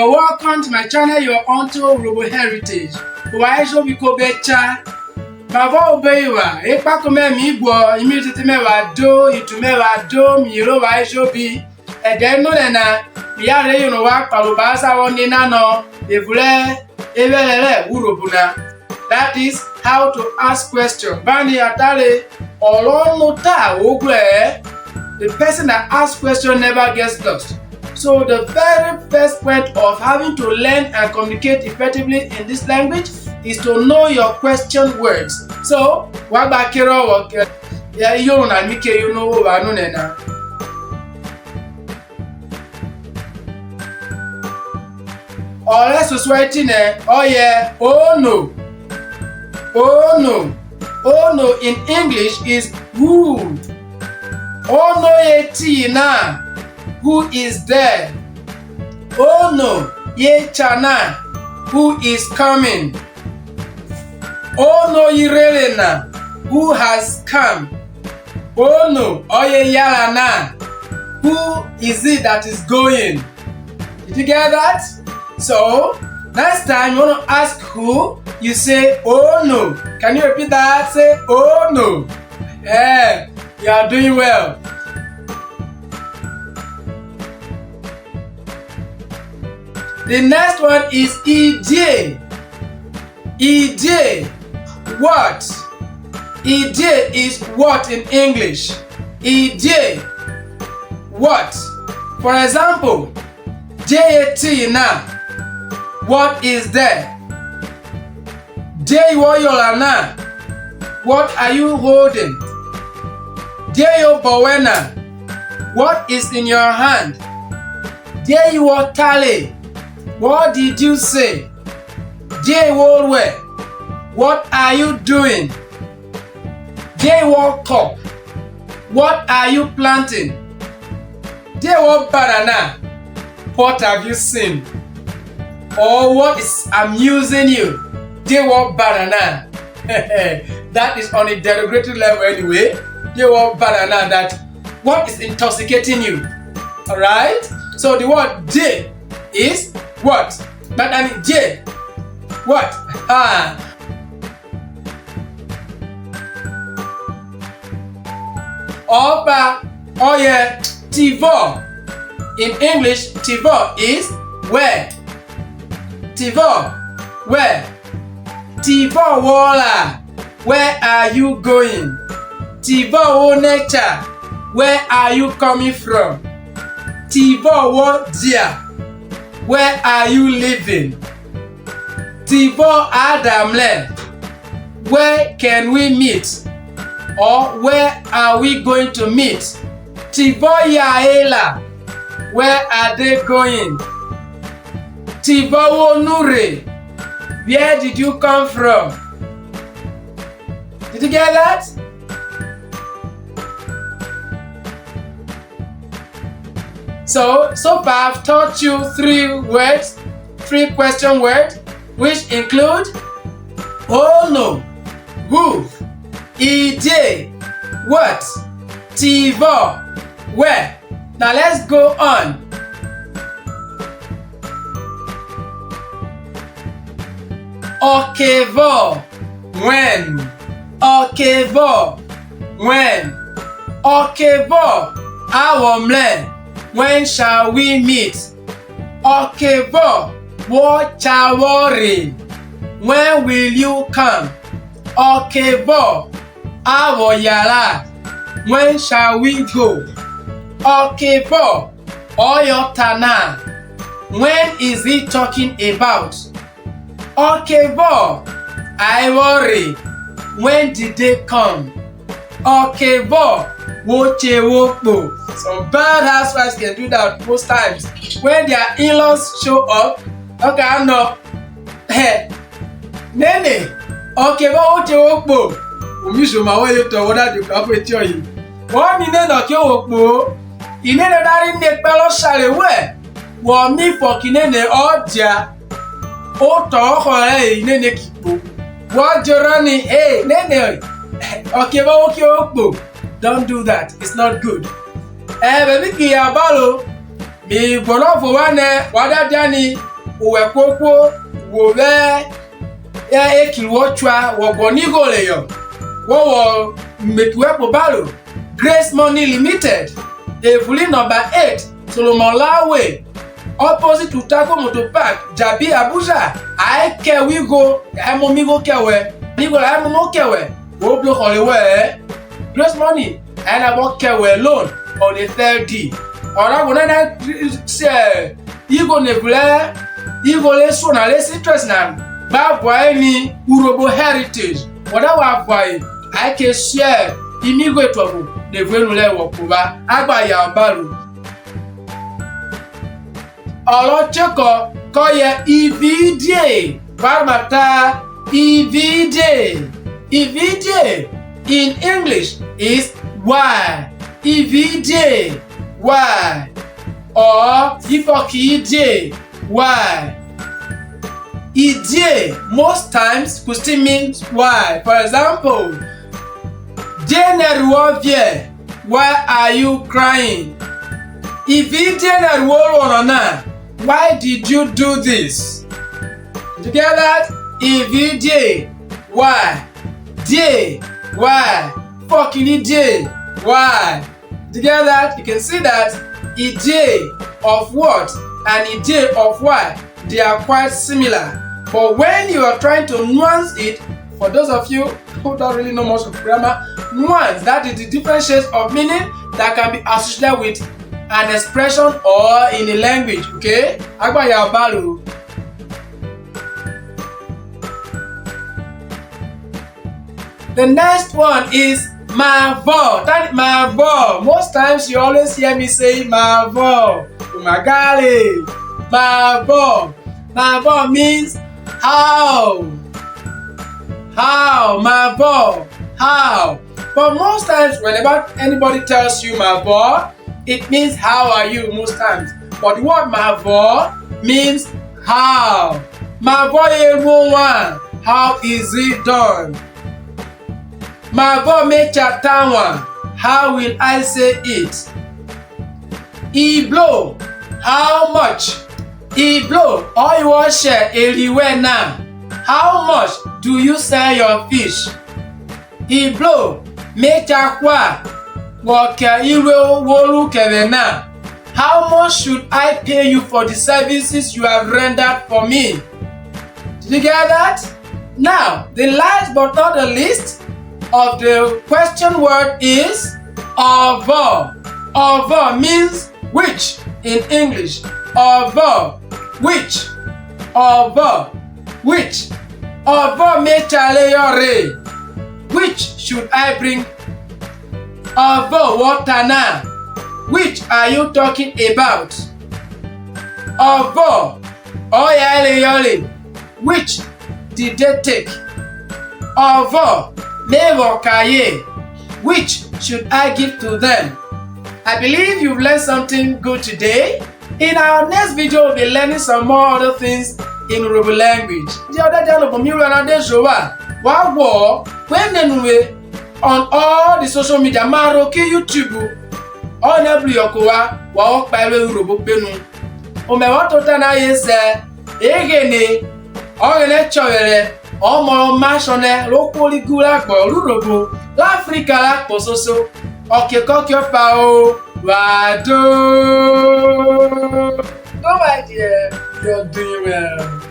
You're welcome to my channel, your Unto Urhobo Heritage. Waisho biko becha. Baba obeiwa. Ekpa kome mi igbo. Imi titi mewa do. Itu mewa do. Miro waisho bi. Edeno nena. Miyare yuno wak palubasa woni nano. Evule. Evelele urobuna. That is how to ask questions. Bani atale. Olomuta ogwe. The person that asks questions never gets lost. So the very first point of having to learn and communicate effectively in this language is to know your question words. So, wabakiro wak ya iyo na mike you know wanu nena. Ore society ne oye oh no. Oh no. Oh no in English is who. Oh no ye na. Who is there? Oh no, ye chana, who is coming? Oh no, ye relena, who has come? Oh no, oye yarana, who is it that is going? Did you get that? So, next time you want to ask who, you say oh no. Can you repeat that? Say oh no. Yeah, you are doing well. The next one is EJ. EJ. What? EJ is what in English? EJ. What? For example, JAT na. What is there? J-Woyola na. What are you holding? J-Bowena. What is in your hand? J-Wotale. What did you say? J-Wolwe. What are you doing? J-Walk up. What are you planting? J-Walk banana. What have you seen? Or what is amusing you? J-Walk banana. That is on a derogatory level anyway. J-Walk banana. That what is intoxicating you? Alright? So the word J is what? But I mean J. What? Opa. Oh yeah. Tivor. In English, Tivor is where. Tivor. Where? Tivor Wala. Where are you going? Tivor Nature. Where are you coming from? Tivor Wodia. Where are you living? Tivor Adamle. Where can we meet? Or where are we going to meet? Tivor Yaela. Where are they going? Tivor Wonure. Where did you come from? Did you get that? So far I've taught you three question words, which include oh no, who, EJ, what, Tivor, where. Now let's go on. Okevo, when. Okevo, when. Okevo, awomle. When shall we meet? Okevo, wo chawori. When will you come? Okevo, awoyala. When shall we go? Okevo, oyotana. When is he talking about? Okevo, I worry. When did they come? Okevo, woche wokbo. Some bad housewives can do that most times. When their in-laws show up, okay, I know. Hey, Nene, okay, what you wokbo? Umishuma wa yoto wada du kapo etiyoyi. Wọ́n ní nene kí wokbo. Inene dari ne pelo shale we. Wọ́n mi foki nene ọjà. Ó tọ́ ọ̀rẹ́ inene kipo. Wọ́n jọrọ ni, hey, nene, okay, what you wokbo? Don't do that. It's not good. Baby ki abalo mi gboro fo wa ne wa da ni uwekoko wowe ya ekiwochwa wogonigo leyo wowo mmetuwepo balo Grace Money Limited evuli number 8 Solomon Lawe opposite Utako Motor Park Jabi Abuja aike wigo emomigo kewe nigo la emomo kewe wo blo holewe Grace Money and about kewe loan on the 3rd ora wona se igo nebule igo le so na le interest na ba boy ni Urhobo heritage wona wa boy aike share imigo etobu nevenu le wokuba agba ya balu Olocheko koye ividie Barmata ividie Ividie in English is why Ividie why or ifokidie why Idie most times could still mean why. For example, Jeneruovie, why are you crying? Ividie neruolona, why did you do this? Did you get that? Ividie, why? Die, why? Fucking die, why? Did you get that? You can see that idea of what and idea of why, they are quite similar. But when you are trying to nuance it, for those of you who don't really know much of grammar, nuance, that is the different shades of meaning that can be associated with an expression or in a language, okay? Agbaya Balu. The next one is Mavo. Mavo. Most times you always hear me say Mavo. Umagali. Mavo. Mavo means how. How. Mavo. How. But most times whenever anybody tells you Mavo, it means how are you most times. But the word Mavo means how. Mavo everyone. How is it done? Mavo mechatanwa. How will I say it? Iblo. How much? Iblo. All you want share everywhere now. How much do you sell your fish? Iblo. Mechakwa. Woke iwe wolu kevena. How much should I pay you for the services you have rendered for me? Did you get that? Now, the last but not the least of the question word is ovo. Ovo means which in English. Ovo. Which. Ovo. Which. Ovo mechale yore. Which should I bring? Ovo watana. Which are you talking about? Ovo. Oyale yole. Which did they take? Ovo. Mevokaye. Which should I give to them? I believe you've learned something good today. In our next video, we'll be learning some more other things in Urhobo language. The other day, on all the social media, Maroki YouTube, on every Yokowa, walk by Urhobo Benu. Omewato Tana is Egene, Organechovere. Ọmọ máṣọ̀nẹ́ ló kórí gúrágbọ̀ Urhobo láfíríkà lápò ṣoṣo ọ̀kẹ́kọ́kẹ́ pa o wàdó. Oh my dear, you're doing well.